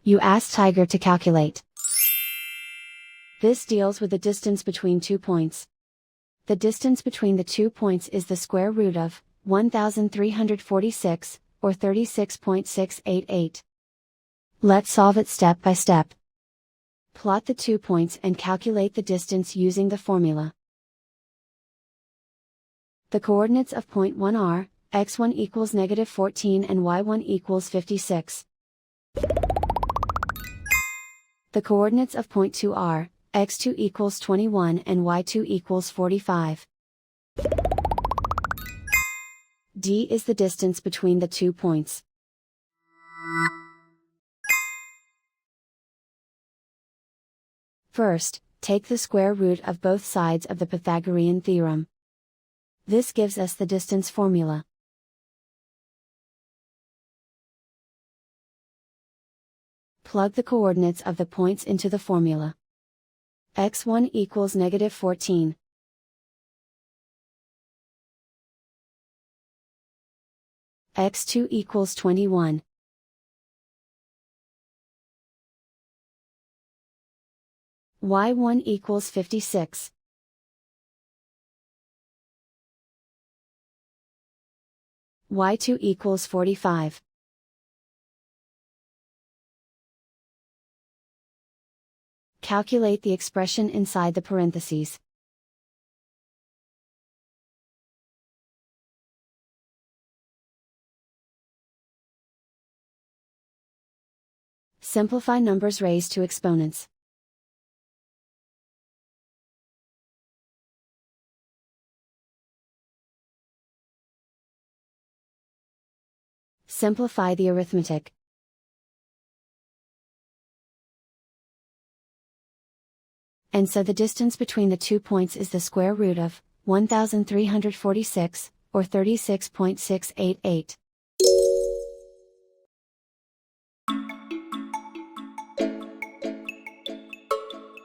You ask Tiger to calculate. This deals with the distance between 2 points. The distance between the 2 points is the square root of 1346, or 36.688. Let's solve it step by step. Plot the 2 points and calculate the distance using the formula. The coordinates of point 1 are, x1 equals -14 and y1 equals 56. The coordinates of point 2 are, x2 equals 21 and y2 equals 45. D is the distance between the 2 points. First, take the square root of both sides of the Pythagorean theorem. This gives us the distance formula. Plug the coordinates of the points into the formula. x1 equals -14. x2 equals 21. y1 equals 56. y2 equals 45. Calculate the expression inside the parentheses. Simplify numbers raised to exponents. Simplify the arithmetic. And so the distance between the 2 points is the square root of 1346, or 36.688.